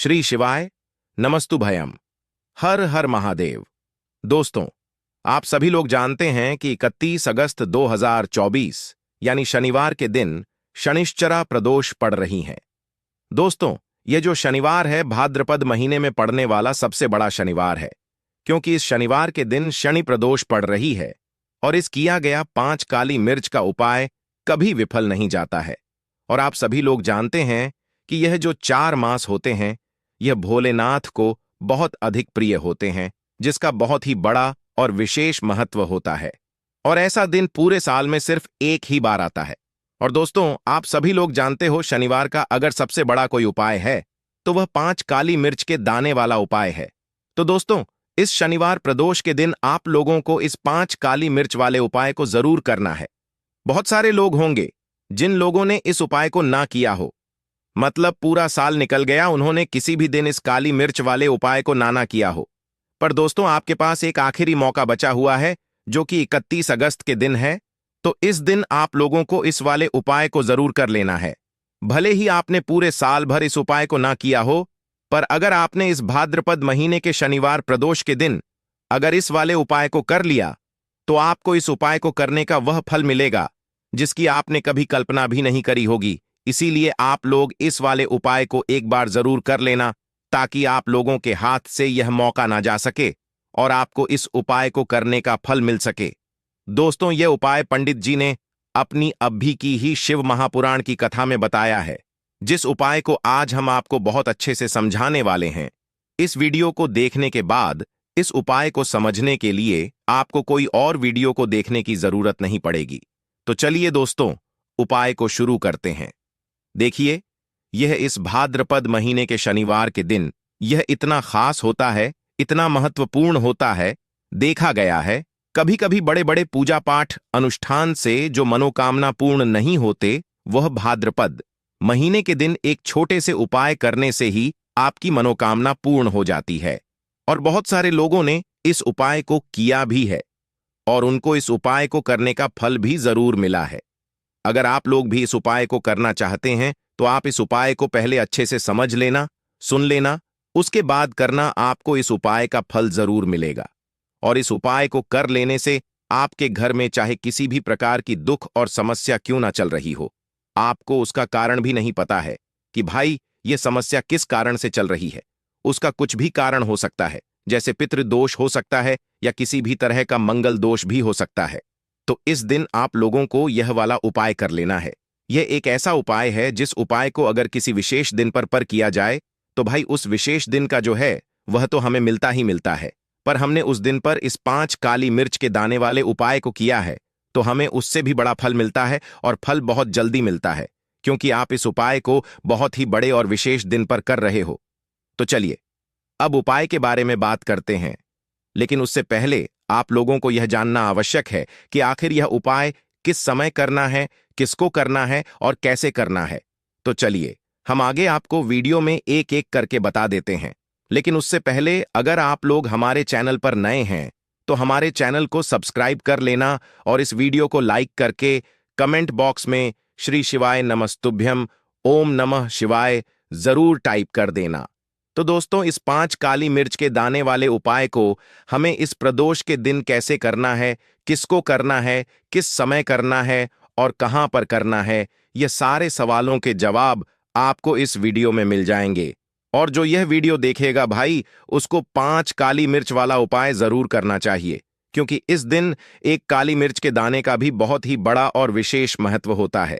श्री शिवाय नमस्तुभयम। हर हर महादेव। दोस्तों, आप सभी लोग जानते हैं कि 31 अगस्त 2024 यानी शनिवार के दिन शनिश्चरा प्रदोष पड़ रही हैं। दोस्तों, ये जो शनिवार है भाद्रपद महीने में पड़ने वाला सबसे बड़ा शनिवार है, क्योंकि इस शनिवार के दिन शनि प्रदोष पड़ रही है और इस किया गया 5 काली मिर्च का उपाय कभी विफल नहीं जाता है। और आप सभी लोग जानते हैं कि यह जो 4 मास होते हैं यह भोलेनाथ को बहुत अधिक प्रिय होते हैं, जिसका बहुत ही बड़ा और विशेष महत्व होता है। और ऐसा दिन पूरे साल में सिर्फ एक ही बार आता है। और दोस्तों, आप सभी लोग जानते हो शनिवार का अगर सबसे बड़ा कोई उपाय है तो वह 5 काली मिर्च के दाने वाला उपाय है। तो दोस्तों, इस शनिवार प्रदोष के दिन आप लोगों को इस 5 काली मिर्च वाले उपाय को जरूर करना है। बहुत सारे लोग होंगे जिन लोगों ने इस उपाय को ना किया हो, मतलब पूरा साल निकल गया, उन्होंने किसी भी दिन इस काली मिर्च वाले उपाय को ना किया हो। पर दोस्तों, आपके पास एक आखिरी मौका बचा हुआ है जो कि 31 अगस्त के दिन है। तो इस दिन आप लोगों को इस वाले उपाय को जरूर कर लेना है। भले ही आपने पूरे साल भर इस उपाय को ना किया हो, पर अगर आपने इस भाद्रपद महीने के शनिवार प्रदोष के दिन अगर इस वाले उपाय को कर लिया तो आपको इस उपाय को करने का वह फल मिलेगा जिसकी आपने कभी कल्पना भी नहीं करी होगी। इसीलिए आप लोग इस वाले उपाय को एक बार जरूर कर लेना, ताकि आप लोगों के हाथ से यह मौका ना जा सके और आपको इस उपाय को करने का फल मिल सके। दोस्तों, यह उपाय पंडित जी ने अपनी अभी की ही शिव महापुराण की कथा में बताया है, जिस उपाय को आज हम आपको बहुत अच्छे से समझाने वाले हैं। इस वीडियो को देखने के बाद इस उपाय को समझने के लिए आपको कोई और वीडियो को देखने की जरूरत नहीं पड़ेगी। तो चलिए दोस्तों, उपाय को शुरू करते हैं। देखिए, यह इस भाद्रपद महीने के शनिवार के दिन यह इतना खास होता है, इतना महत्वपूर्ण होता है। देखा गया है कभी कभी बड़े बड़े पूजा पाठ अनुष्ठान से जो मनोकामना पूर्ण नहीं होते, वह भाद्रपद महीने के दिन एक छोटे से उपाय करने से ही आपकी मनोकामना पूर्ण हो जाती है। और बहुत सारे लोगों ने इस उपाय को किया भी है और उनको इस उपाय को करने का फल भी जरूर मिला है। अगर आप लोग भी इस उपाय को करना चाहते हैं तो आप इस उपाय को पहले अच्छे से समझ लेना, सुन लेना, उसके बाद करना। आपको इस उपाय का फल जरूर मिलेगा। और इस उपाय को कर लेने से आपके घर में चाहे किसी भी प्रकार की दुख और समस्या क्यों ना चल रही हो, आपको उसका कारण भी नहीं पता है कि भाई यह समस्या किस कारण से चल रही है। उसका कुछ भी कारण हो सकता है, जैसे पितृदोष हो सकता है या किसी भी तरह का मंगल दोष भी हो सकता है। तो इस दिन आप लोगों को यह वाला उपाय कर लेना है। यह एक ऐसा उपाय है जिस उपाय को अगर किसी विशेष दिन पर किया जाए तो भाई उस विशेष दिन का जो है वह तो हमें मिलता ही मिलता है। पर हमने उस दिन पर इस 5 काली मिर्च के दाने वाले उपाय को किया है तो हमें उससे भी बड़ा फल मिलता है, और फल बहुत जल्दी मिलता है, क्योंकि आप इस उपाय को बहुत ही बड़े और विशेष दिन पर कर रहे हो। तो चलिए अब उपाय के बारे में बात करते हैं, लेकिन उससे पहले आप लोगों को यह जानना आवश्यक है कि आखिर यह उपाय किस समय करना है, किसको करना है और कैसे करना है। तो चलिए हम आगे आपको वीडियो में एक एक करके बता देते हैं। लेकिन उससे पहले अगर आप लोग हमारे चैनल पर नए हैं तो हमारे चैनल को सब्सक्राइब कर लेना और इस वीडियो को लाइक करके कमेंट बॉक्स में श्री शिवाय नमस्तुभ्यम, ओम नमः शिवाय जरूर टाइप कर देना। तो दोस्तों, इस 5 काली मिर्च के दाने वाले उपाय को हमें इस प्रदोष के दिन कैसे करना है, किसको करना है, किस समय करना है और कहां पर करना है, ये सारे सवालों के जवाब आपको इस वीडियो में मिल जाएंगे। और जो यह वीडियो देखेगा भाई, उसको 5 काली मिर्च वाला उपाय जरूर करना चाहिए, क्योंकि इस दिन एक काली मिर्च के दाने का भी बहुत ही बड़ा और विशेष महत्व होता है।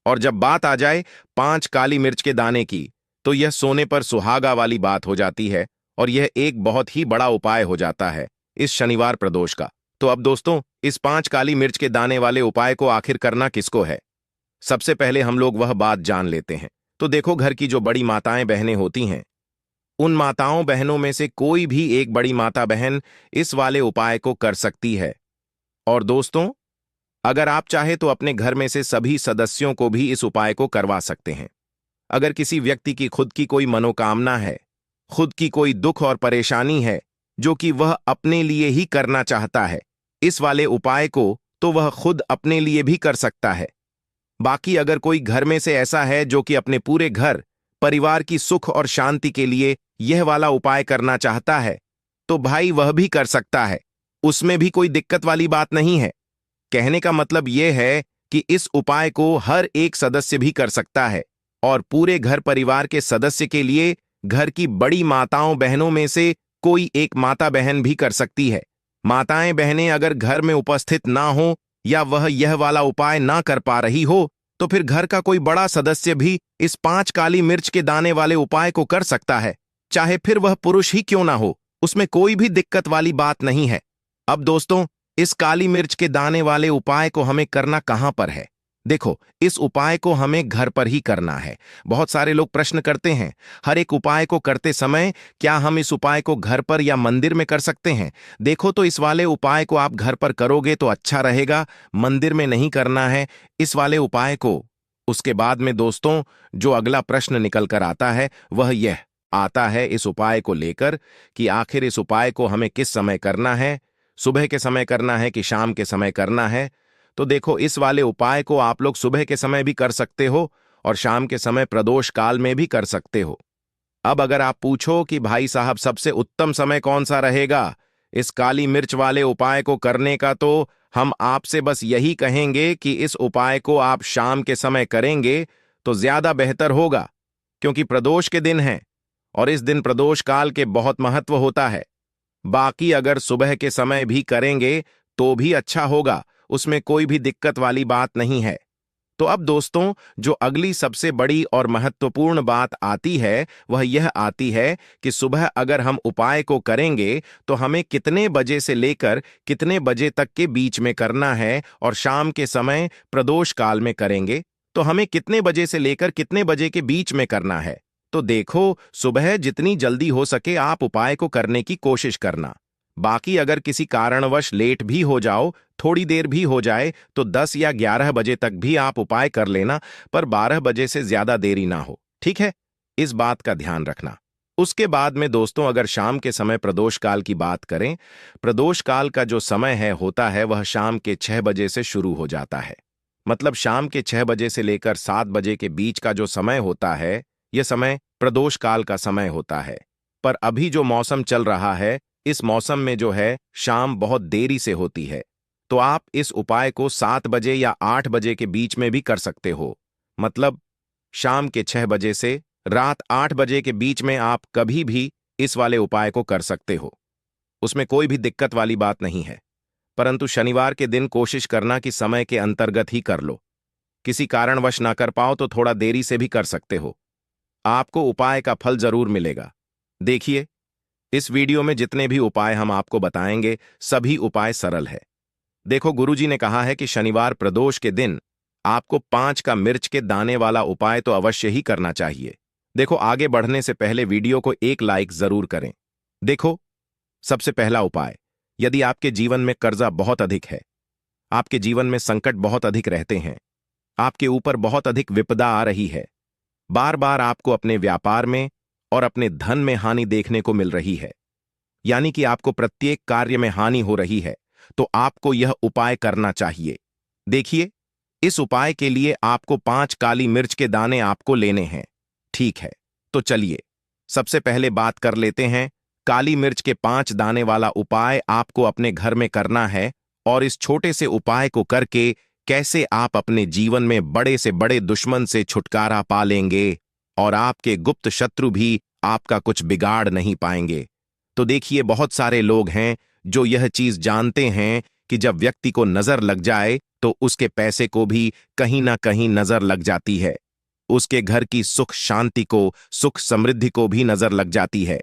और जब बात आ जाए 5 काली मिर्च के दाने की, तो यह सोने पर सुहागा वाली बात हो जाती है और यह एक बहुत ही बड़ा उपाय हो जाता है इस शनिवार प्रदोष का। तो अब दोस्तों, इस 5 काली मिर्च के दाने वाले उपाय को आखिर करना किसको है, सबसे पहले हम लोग वह बात जान लेते हैं। तो देखो, घर की जो बड़ी माताएं बहनें होती हैं, उन माताओं बहनों में से कोई भी एक बड़ी माता बहन इस वाले उपाय को कर सकती है। और दोस्तों, अगर आप चाहे तो अपने घर में से सभी सदस्यों को भी इस उपाय को करवा सकते हैं। अगर किसी व्यक्ति की खुद की कोई मनोकामना है, खुद की कोई दुख और परेशानी है जो कि वह अपने लिए ही करना चाहता है इस वाले उपाय को, तो वह खुद अपने लिए भी कर सकता है। बाकी अगर कोई घर में से ऐसा है जो कि अपने पूरे घर परिवार की सुख और शांति के लिए यह वाला उपाय करना चाहता है तो भाई वह भी कर सकता है, उसमें भी कोई दिक्कत वाली बात नहीं है। कहने का मतलब यह है कि इस उपाय को हर एक सदस्य भी कर सकता है और पूरे घर परिवार के सदस्य के लिए घर की बड़ी माताओं बहनों में से कोई एक माता बहन भी कर सकती है। माताएं बहनें अगर घर में उपस्थित ना हो या वह यह वाला उपाय ना कर पा रही हो तो फिर घर का कोई बड़ा सदस्य भी इस 5 काली मिर्च के दाने वाले उपाय को कर सकता है, चाहे फिर वह पुरुष ही क्यों ना हो, उसमें कोई भी दिक्कत वाली बात नहीं है। अब दोस्तों, इस काली मिर्च के दाने वाले उपाय को हमें करना कहां पर है? देखो, इस उपाय को हमें घर पर ही करना है। बहुत सारे लोग प्रश्न करते हैं, हर एक उपाय को करते समय क्या हम इस उपाय को घर पर या मंदिर में कर सकते हैं? देखो, तो इस वाले उपाय को आप घर पर करोगे तो अच्छा रहेगा, मंदिर में नहीं करना है इस वाले उपाय को। उसके बाद में दोस्तों, जो अगला प्रश्न निकल कर आता है वह यह आता है इस उपाय को लेकर कि आखिर इस उपाय को हमें किस समय करना है, सुबह के समय करना है कि शाम के समय करना है? तो देखो, इस वाले उपाय को आप लोग सुबह के समय भी कर सकते हो और शाम के समय प्रदोष काल में भी कर सकते हो। अब अगर आप पूछो कि भाई साहब सबसे उत्तम समय कौन सा रहेगा इस काली मिर्च वाले उपाय को करने का, तो हम आपसे बस यही कहेंगे कि इस उपाय को आप शाम के समय करेंगे तो ज्यादा बेहतर होगा, क्योंकि प्रदोष के दिन है और इस दिन प्रदोष काल के बहुत महत्व होता है। बाकी अगर सुबह के समय भी करेंगे तो भी अच्छा होगा, उसमें कोई भी दिक्कत वाली बात नहीं है। तो अब दोस्तों, जो अगली सबसे बड़ी और महत्वपूर्ण बात आती है वह यह आती है कि सुबह अगर हम उपाय को करेंगे तो हमें कितने बजे से लेकर कितने बजे तक के बीच में करना है और शाम के समय प्रदोष काल में करेंगे तो हमें कितने बजे से लेकर कितने बजे के बीच में करना है। तो देखो, सुबह जितनी जल्दी हो सके आप उपाय को करने की कोशिश करना। बाकी अगर किसी कारणवश लेट भी हो जाओ, थोड़ी देर भी हो जाए, तो 10 या 11 बजे तक भी आप उपाय कर लेना, पर 12 बजे से ज्यादा देरी ना हो, ठीक है? इस बात का ध्यान रखना। उसके बाद में दोस्तों, अगर शाम के समय प्रदोष काल की बात करें, प्रदोष काल का जो समय है होता है वह शाम के 6 बजे से शुरू हो जाता है। मतलब शाम के 6 बजे से लेकर 7 बजे के बीच का जो समय होता है, यह समय प्रदोष काल का समय होता है। पर अभी जो मौसम चल रहा है, इस मौसम में जो है शाम बहुत देरी से होती है, तो आप इस उपाय को 7 बजे या 8 बजे के बीच में भी कर सकते हो। मतलब शाम के 6 बजे से रात 8 बजे के बीच में आप कभी भी इस वाले उपाय को कर सकते हो, उसमें कोई भी दिक्कत वाली बात नहीं है। परंतु शनिवार के दिन कोशिश करना कि समय के अंतर्गत ही कर लो। किसी कारणवश ना कर पाओ तो थोड़ा देरी से भी कर सकते हो, आपको उपाय का फल जरूर मिलेगा। देखिए, इस वीडियो में जितने भी उपाय हम आपको बताएंगे सभी उपाय सरल है। देखो, गुरुजी ने कहा है कि शनिवार प्रदोष के दिन आपको 5 का मिर्च के दाने वाला उपाय तो अवश्य ही करना चाहिए। देखो, आगे बढ़ने से पहले वीडियो को एक लाइक जरूर करें। देखो, सबसे पहला उपाय, यदि आपके जीवन में कर्जा बहुत अधिक है, आपके जीवन में संकट बहुत अधिक रहते हैं, आपके ऊपर बहुत अधिक विपदा आ रही है, बार बार आपको अपने व्यापार में और अपने धन में हानि देखने को मिल रही है, यानी कि आपको प्रत्येक कार्य में हानि हो रही है, तो आपको यह उपाय करना चाहिए। देखिए, इस उपाय के लिए आपको 5 काली मिर्च के दाने आपको लेने हैं, ठीक है? तो चलिए सबसे पहले बात कर लेते हैं। काली मिर्च के 5 दाने वाला उपाय आपको अपने घर में करना है और इस छोटे से उपाय को करके कैसे आप अपने जीवन में बड़े से बड़े दुश्मन से छुटकारा पा लेंगे और आपके गुप्त शत्रु भी आपका कुछ बिगाड़ नहीं पाएंगे। तो देखिए, बहुत सारे लोग हैं जो यह चीज जानते हैं कि जब व्यक्ति को नजर लग जाए तो उसके पैसे को भी कहीं ना कहीं नजर लग जाती है, उसके घर की सुख शांति को, सुख समृद्धि को भी नजर लग जाती है।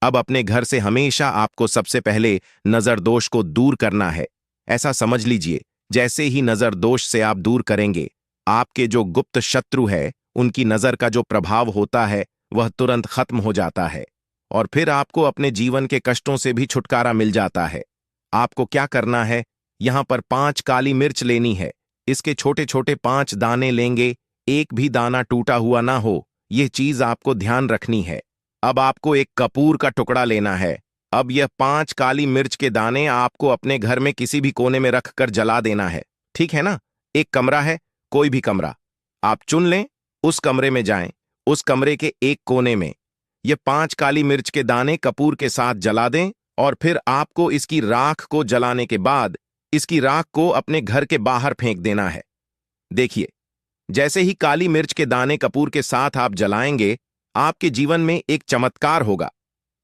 अब अपने घर से हमेशा आपको सबसे पहले नजर दोष को दूर करना है। ऐसा समझ लीजिए, जैसे ही नजर दोष से आप दूर करेंगे, आपके जो गुप्त शत्रु है उनकी नजर का जो प्रभाव होता है वह तुरंत खत्म हो जाता है और फिर आपको अपने जीवन के कष्टों से भी छुटकारा मिल जाता है। आपको क्या करना है, यहां पर 5 काली मिर्च लेनी है। इसके छोटे छोटे 5 दाने लेंगे, एक भी दाना टूटा हुआ ना हो, यह चीज आपको ध्यान रखनी है। अब आपको एक कपूर का टुकड़ा लेना है। अब यह 5 काली मिर्च के दाने आपको अपने घर में किसी भी कोने में रखकर जला देना है, ठीक है ना? एक कमरा है, कोई भी कमरा आप चुन लें, उस कमरे में जाएं, उस कमरे के एक कोने में ये 5 काली मिर्च के दाने कपूर के साथ जला दें और फिर आपको इसकी राख को जलाने के बाद इसकी राख को अपने घर के बाहर फेंक देना है। देखिए, जैसे ही काली मिर्च के दाने कपूर के साथ आप जलाएंगे, आपके जीवन में एक चमत्कार होगा।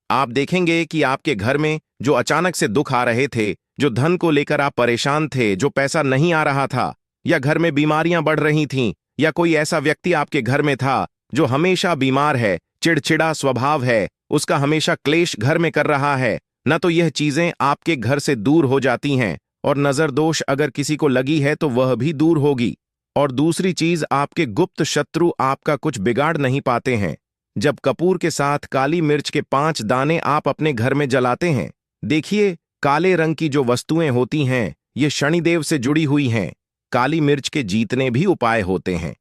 आप देखेंगे कि आपके घर में जो अचानक से दुख आ रहे थे, जो धन को लेकर आप परेशान थे, जो पैसा नहीं आ रहा था, या घर में बीमारियां बढ़ रही थीं, या कोई ऐसा व्यक्ति आपके घर में था जो हमेशा बीमार है, चिड़चिड़ा स्वभाव है, उसका हमेशा क्लेश घर में कर रहा है, न तो यह चीजें आपके घर से दूर हो जाती हैं, और नजर दोष अगर किसी को लगी है तो वह भी दूर होगी। और दूसरी चीज, आपके गुप्त शत्रु आपका कुछ बिगाड़ नहीं पाते हैं। जब कपूर के साथ काली मिर्च के 5 दाने आप अपने घर में जलाते हैं, देखिए, काले रंग की जो वस्तुएं होती हैं, ये शनिदेव से जुड़ी हुई हैं। काली मिर्च के जीतने भी उपाय होते हैं।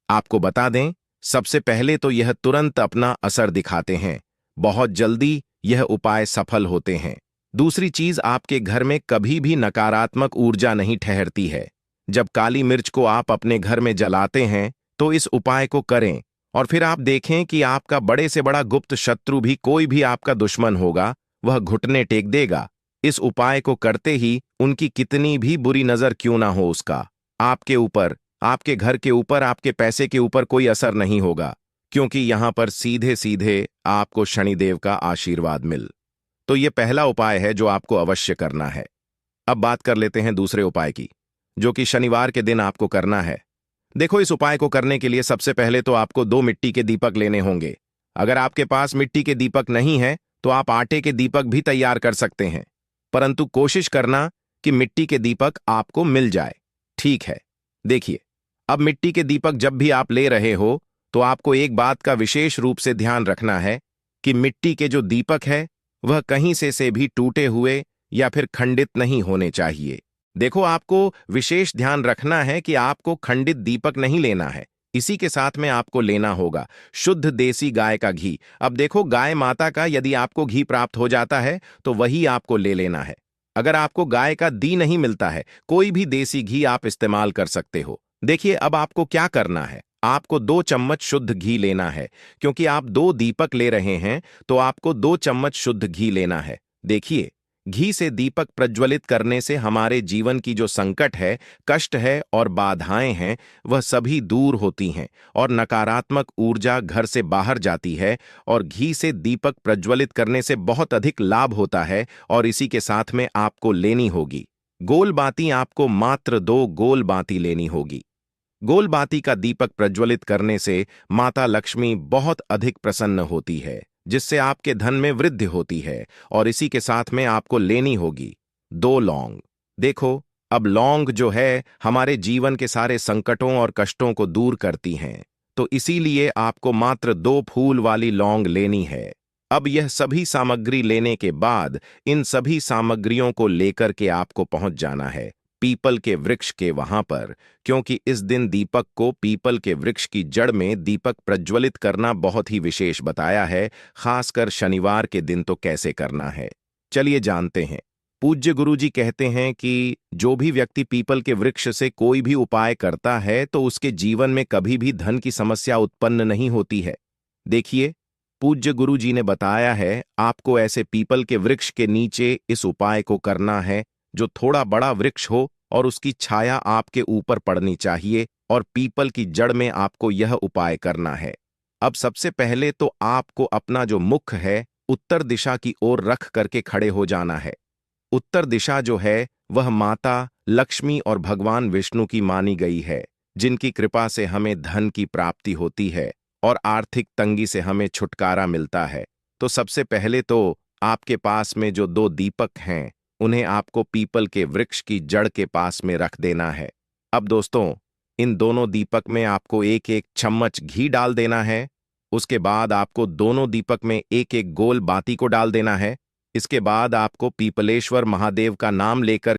आपको बता दें, सबसे पहले तो यह तुरंत अपना असर दिखाते हैं। बहुत जल्दी यह उपाय सफल होते हैं। दूसरी चीज, आपके घर में कभी भी नकारात्मक ऊर्जा नहीं ठहरती है। जब काली मिर्च को आप अपने घर में जलाते हैं, तो इस उपाय को करें और फिर आप देखें कि आपका बड़े से बड़ा गुप्त शत्रु भी, कोई भी आपका दुश्मन होगा, वह घुटने टेक देगा। इस उपाय को करते ही उनकी कितनी भी बुरी नजर क्यों ना हो, उसका आपके ऊपर, आपके घर के ऊपर, आपके पैसे के ऊपर कोई असर नहीं होगा, क्योंकि यहां पर सीधे सीधे आपको शनिदेव का आशीर्वाद मिल। तो यह पहला उपाय है जो आपको अवश्य करना है। अब बात कर लेते हैं दूसरे उपाय की, जो कि शनिवार के दिन आपको करना है। देखो, इस उपाय को करने के लिए सबसे पहले तो आपको 2 मिट्टी के दीपक लेने होंगे। अगर आपके पास मिट्टी के दीपक नहीं है तो आप आटे के दीपक भी तैयार कर सकते हैं, परंतु कोशिश करना कि मिट्टी के दीपक आपको मिल जाए। ठीक है, देखिए, अब मिट्टी के दीपक जब भी आप ले रहे हो तो आपको एक बात का विशेष रूप से ध्यान रखना है कि मिट्टी के जो दीपक है वह कहीं से भी टूटे हुए या फिर खंडित नहीं होने चाहिए। देखो, आपको विशेष ध्यान रखना है कि आपको खंडित दीपक नहीं लेना है। इसी के साथ में आपको लेना होगा शुद्ध देसी गाय का घी। अब देखो, गाय माता का यदि आपको घी प्राप्त हो जाता है तो वही आपको ले लेना है। अगर आपको गाय का घी नहीं मिलता है, कोई भी देसी घी आप इस्तेमाल कर सकते हो। देखिए, अब आपको क्या करना है, आपको 2 चम्मच शुद्ध घी लेना है। क्योंकि आप 2 दीपक ले रहे हैं तो आपको 2 चम्मच शुद्ध घी लेना है। देखिए, घी से दीपक प्रज्वलित करने से हमारे जीवन की जो संकट है, कष्ट है और बाधाएं हैं, वह सभी दूर होती हैं और नकारात्मक ऊर्जा घर से बाहर जाती है। और घी से दीपक प्रज्वलित करने से बहुत अधिक लाभ होता है। और इसी के साथ में आपको लेनी होगी गोल बाती। आपको मात्र 2 गोल बाती लेनी होगी। गोल बाती का दीपक प्रज्वलित करने से माता लक्ष्मी बहुत अधिक प्रसन्न होती है, जिससे आपके धन में वृद्धि होती है। और इसी के साथ में आपको लेनी होगी 2 लौंग। देखो, अब लौंग जो है हमारे जीवन के सारे संकटों और कष्टों को दूर करती हैं, तो इसीलिए आपको मात्र 2 फूल वाली लौंग लेनी है। अब यह सभी सामग्री लेने के बाद इन सभी सामग्रियों को लेकर के आपको पहुंच जाना है पीपल के वृक्ष के वहां पर, क्योंकि इस दिन दीपक को पीपल के वृक्ष की जड़ में दीपक प्रज्वलित करना बहुत ही विशेष बताया है। खासकर शनिवार के दिन तो कैसे करना है, चलिए जानते हैं। पूज्य गुरुजी कहते हैं कि जो भी व्यक्ति पीपल के वृक्ष से कोई भी उपाय करता है तो उसके जीवन में कभी भी धन की समस्या उत्पन्न नहीं होती है। देखिए, पूज्य गुरुजी ने बताया है आपको ऐसे पीपल के वृक्ष के नीचे इस उपाय को करना है, जो थोड़ा बड़ा वृक्ष हो और उसकी छाया आपके ऊपर पड़नी चाहिए, और पीपल की जड़ में आपको यह उपाय करना है। अब सबसे पहले तो आपको अपना जो मुख है उत्तर दिशा की ओर रख करके खड़े हो जाना है। उत्तर दिशा जो है वह माता लक्ष्मी और भगवान विष्णु की मानी गई है, जिनकी कृपा से हमें धन की प्राप्ति होती है और आर्थिक तंगी से हमें छुटकारा मिलता है। तो सबसे पहले तो आपके पास में जो 2 दीपक हैं उन्हें आपको पीपल के वृक्ष की जड़ के पास में रख देना है। अब दोस्तों, इन दोनों दीपक में आपको 1-1 चम्मच घी डाल देना है। उसके बाद आपको दोनों दीपक में 1-1 गोल बाती को डाल देना है। इसके बाद आपको पीपलेश्वर महादेव का नाम लेकर